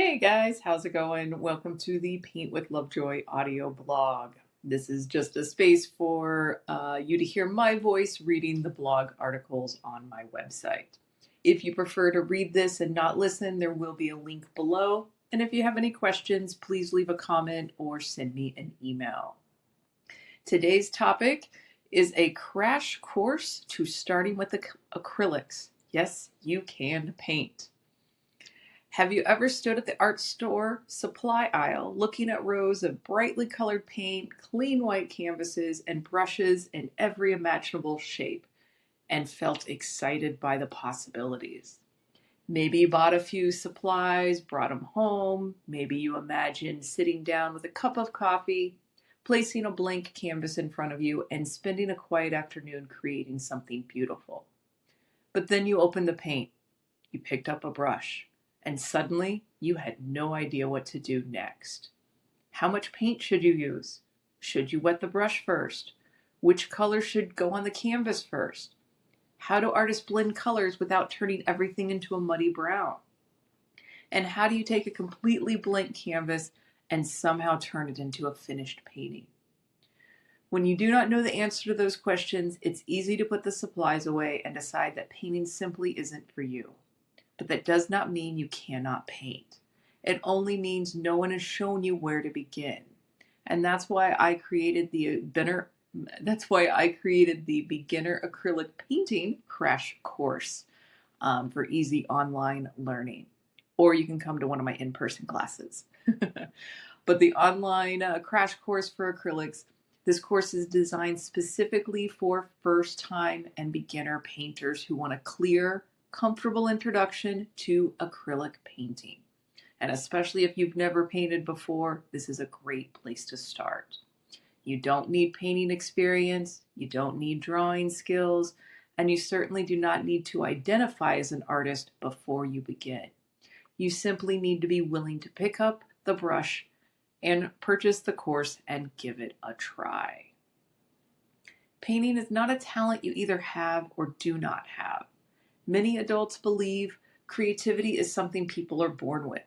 Hey guys, how's it going? Welcome to the Paint with Lovejoy audio blog. This is just a space for you to hear my voice reading the blog articles on my website. If you prefer to read this and not listen, there will be a link below. And if you have any questions, please leave a comment or send me an email. Today's topic is a crash course to starting with acrylics. Yes, you can paint. Have you ever stood at the art store supply aisle looking at rows of brightly colored paint, clean white canvases, and brushes in every imaginable shape and felt excited by the possibilities? Maybe you bought a few supplies, brought them home. Maybe you imagined sitting down with a cup of coffee, placing a blank canvas in front of you, and spending a quiet afternoon creating something beautiful. But then you opened the paint, you picked up a brush, and suddenly you had no idea what to do next. How much paint should you use? Should you wet the brush first? Which color should go on the canvas first? How do artists blend colors without turning everything into a muddy brown? And how do you take a completely blank canvas and somehow turn it into a finished painting? When you do not know the answer to those questions, it's easy to put the supplies away and decide that painting simply isn't for you. But that does not mean you cannot paint. It only means no one has shown you where to begin. And that's why I created the beginner acrylic painting crash course for easy online learning. Or you can come to one of my in-person classes. But the online crash course for acrylics, this course is designed specifically for first-time and beginner painters who want a clear, comfortable introduction to acrylic painting. And especially if you've never painted before, this is a great place to start. You don't need painting experience, you don't need drawing skills, and you certainly do not need to identify as an artist before you begin. You simply need to be willing to pick up the brush and purchase the course and give it a try. Painting is not a talent you either have or do not have. Many adults believe creativity is something people are born with.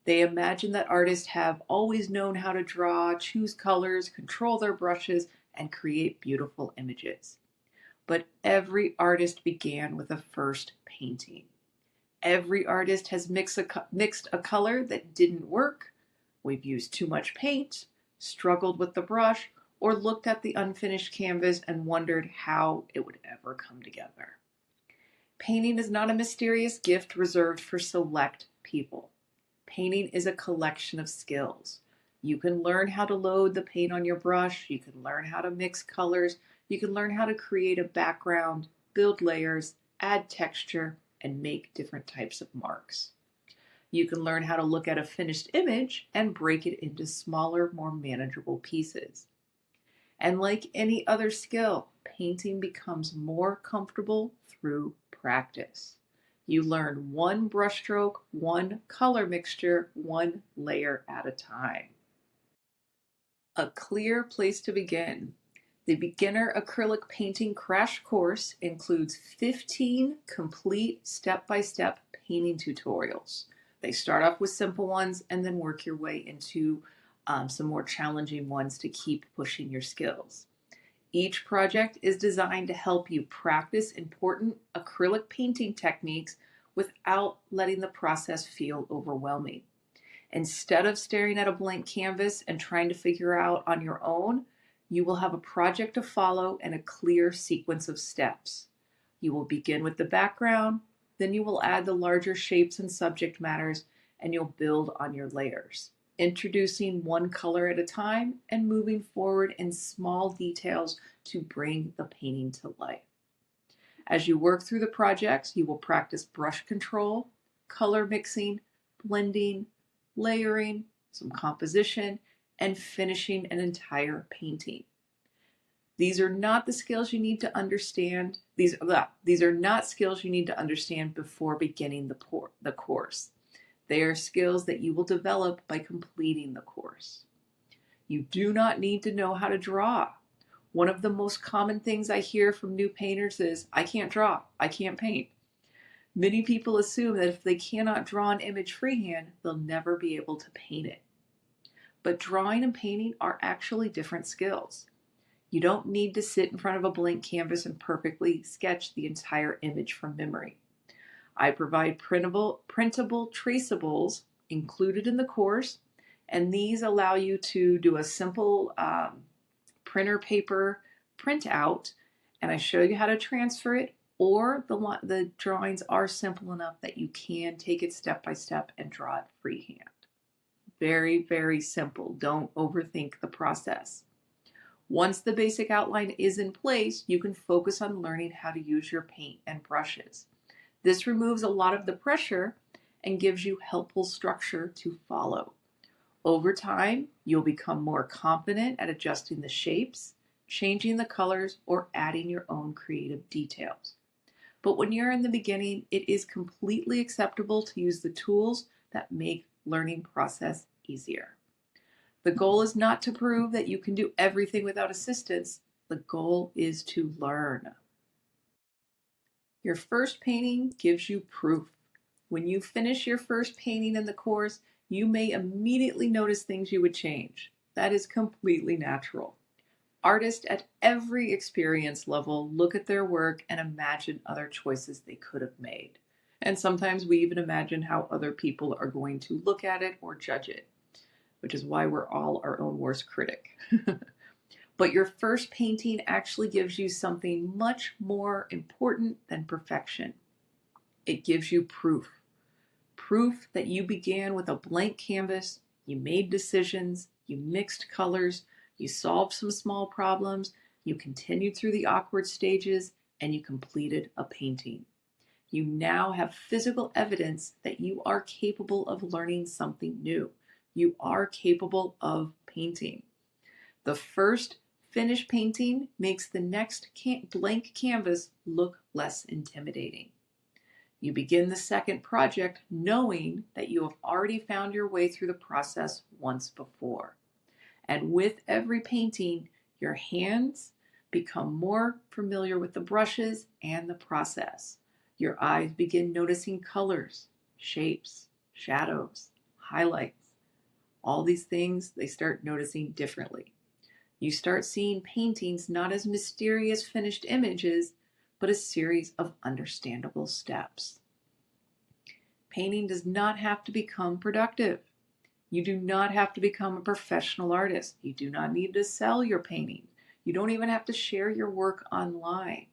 They imagine that artists have always known how to draw, choose colors, control their brushes, and create beautiful images. But every artist began with a first painting. Every artist has mixed a color that didn't work. We've used too much paint, struggled with the brush, or looked at the unfinished canvas and wondered how it would ever come together. Painting is not a mysterious gift reserved for select people. Painting is a collection of skills. You can learn how to load the paint on your brush, you can learn how to mix colors, you can learn how to create a background, build layers, add texture, and make different types of marks. You can learn how to look at a finished image and break it into smaller, more manageable pieces. And like any other skill, painting becomes more comfortable through practice. You learn one brushstroke, one color mixture, one layer at a time. A clear place to begin. The Beginner Acrylic Painting Crash Course includes 15 complete step-by-step painting tutorials. They start off with simple ones and then work your way into some more challenging ones to keep pushing your skills. Each project is designed to help you practice important acrylic painting techniques without letting the process feel overwhelming. Instead of staring at a blank canvas and trying to figure out on your own, you will have a project to follow and a clear sequence of steps. You will begin with the background, then you will add the larger shapes and subject matters, and you'll build on your layers, introducing one color at a time and moving forward in small details to bring the painting to life. As you work through the projects, you will practice brush control, color mixing, blending, layering, some composition, and finishing an entire painting. These are not the skills you need to understand. These are not skills you need to understand before beginning the course. They are skills that you will develop by completing the course. You do not need to know how to draw. One of the most common things I hear from new painters is, I can't draw, I can't paint. Many people assume that if they cannot draw an image freehand, they'll never be able to paint it. But drawing and painting are actually different skills. You don't need to sit in front of a blank canvas and perfectly sketch the entire image from memory. I provide printable traceables included in the course, and these allow you to do a simple printer paper printout, and I show you how to transfer it, or the drawings are simple enough that you can take it step by step and draw it freehand. Very, very simple. Don't overthink the process. Once the basic outline is in place, you can focus on learning how to use your paint and brushes. This removes a lot of the pressure and gives you helpful structure to follow. Over time, you'll become more confident at adjusting the shapes, changing the colors, or adding your own creative details. But when you're in the beginning, it is completely acceptable to use the tools that make learning process easier. The goal is not to prove that you can do everything without assistance. The goal is to learn. Your first painting gives you proof. When you finish your first painting in the course, you may immediately notice things you would change. That is completely natural. Artists at every experience level look at their work and imagine other choices they could have made. And sometimes we even imagine how other people are going to look at it or judge it, which is why we're all our own worst critic. But your first painting actually gives you something much more important than perfection. It gives you proof. Proof that you began with a blank canvas, you made decisions, you mixed colors, you solved some small problems, you continued through the awkward stages, and you completed a painting. You now have physical evidence that you are capable of learning something new. You are capable of painting. The first finished painting makes the next blank canvas look less intimidating. You begin the second project knowing that you have already found your way through the process once before. And with every painting, your hands become more familiar with the brushes and the process. Your eyes begin noticing colors, shapes, shadows, highlights. All these things they start noticing differently. You start seeing paintings not as mysterious finished images, but a series of understandable steps. Painting does not have to become productive. You do not have to become a professional artist. You do not need to sell your painting. You don't even have to share your work online.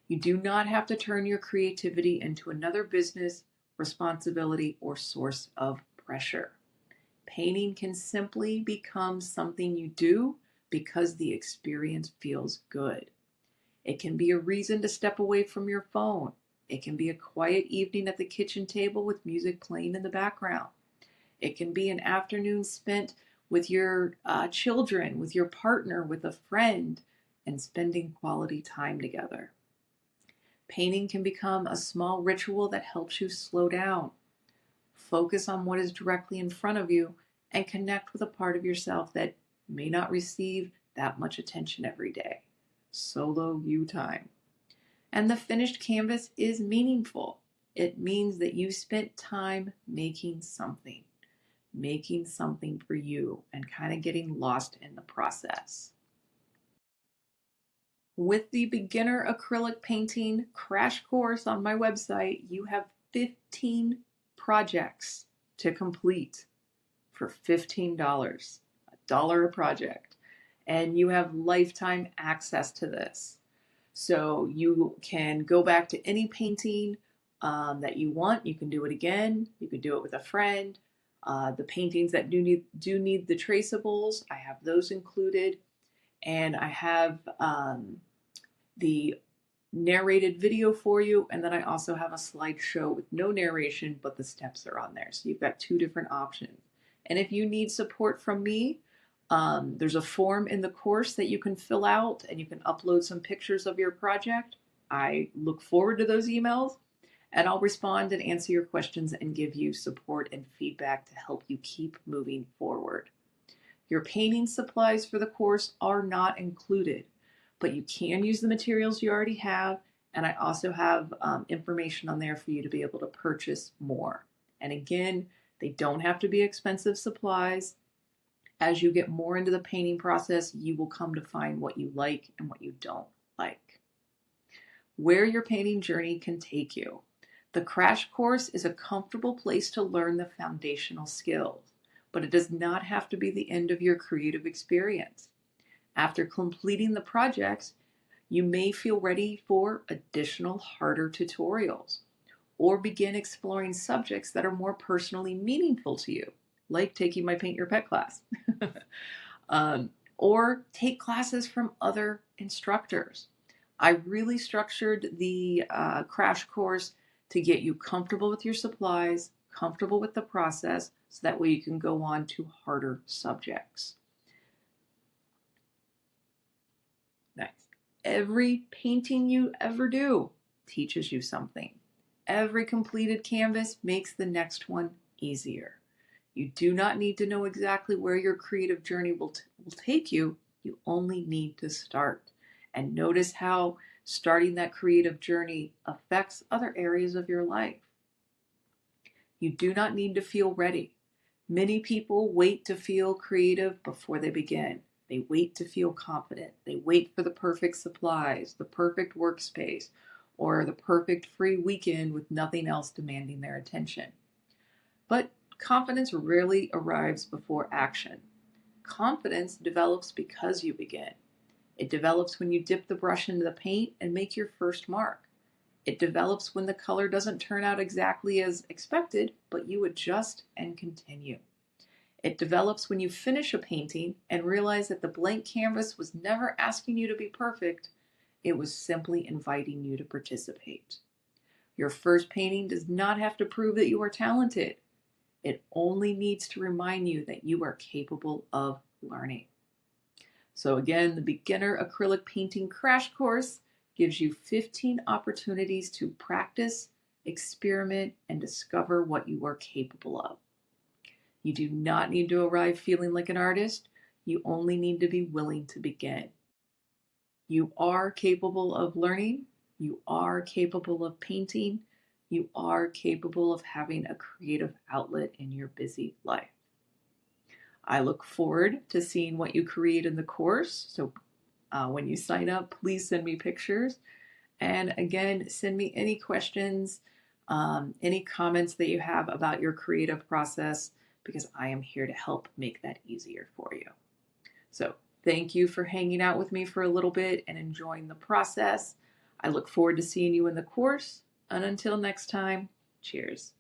You do not have to turn your creativity into another business, responsibility, or source of pressure. Painting can simply become something you do because the experience feels good. It can be a reason to step away from your phone. It can be a quiet evening at the kitchen table with music playing in the background. It can be an afternoon spent with your children, with your partner, with a friend, and spending quality time together. Painting can become a small ritual that helps you slow down, focus on what is directly in front of you, and connect with a part of yourself that may not receive that much attention every day. Solo you time. And the finished canvas is meaningful. It means that you spent time making something for you and kind of getting lost in the process. With the beginner acrylic painting crash course on my website, you have 15 projects to complete for $15, $1 a project. And you have lifetime access to this. So you can go back to any painting that you want. You can do it again. You can do it with a friend. The paintings that do need the traceables, I have those included. And I have the narrated video for you. And then I also have a slideshow with no narration, but the steps are on there. So you've got two different options. And if you need support from me, there's a form in the course that you can fill out and you can upload some pictures of your project. I look forward to those emails and I'll respond and answer your questions and give you support and feedback to help you keep moving forward. Your painting supplies for the course are not included, but you can use the materials you already have And I also have information on there for you to be able to purchase more. And again, they don't have to be expensive supplies. As you get more into the painting process, you will come to find what you like and what you don't like. Where your painting journey can take you. The crash course is a comfortable place to learn the foundational skills, but it does not have to be the end of your creative experience. After completing the projects, you may feel ready for additional harder tutorials or begin exploring subjects that are more personally meaningful to you, like taking my Paint Your Pet class, or take classes from other instructors. I really structured the crash course to get you comfortable with your supplies, comfortable with the process, so that way you can go on to harder subjects. Nice. Every painting you ever do teaches you something. Every completed canvas makes the next one easier. You do not need to know exactly where your creative journey will take you. You only need to start. And notice how starting that creative journey affects other areas of your life. You do not need to feel ready. Many people wait to feel creative before they begin. They wait to feel confident. They wait for the perfect supplies, the perfect workspace, or the perfect free weekend with nothing else demanding their attention. But confidence rarely arrives before action. Confidence develops because you begin. It develops when you dip the brush into the paint and make your first mark. It develops when the color doesn't turn out exactly as expected, but you adjust and continue. It develops when you finish a painting and realize that the blank canvas was never asking you to be perfect. It was simply inviting you to participate. Your first painting does not have to prove that you are talented. It only needs to remind you that you are capable of learning. So again, the Beginner Acrylic Painting Crash Course gives you 15 opportunities to practice, experiment, and discover what you are capable of. You do not need to arrive feeling like an artist. You only need to be willing to begin. You are capable of learning. You are capable of painting. You are capable of having a creative outlet in your busy life. I look forward to seeing what you create in the course. So when you sign up, please send me pictures. And again, send me any questions, any comments that you have about your creative process, because I am here to help make that easier for you. So thank you for hanging out with me for a little bit and enjoying the process. I look forward to seeing you in the course. And until next time, cheers.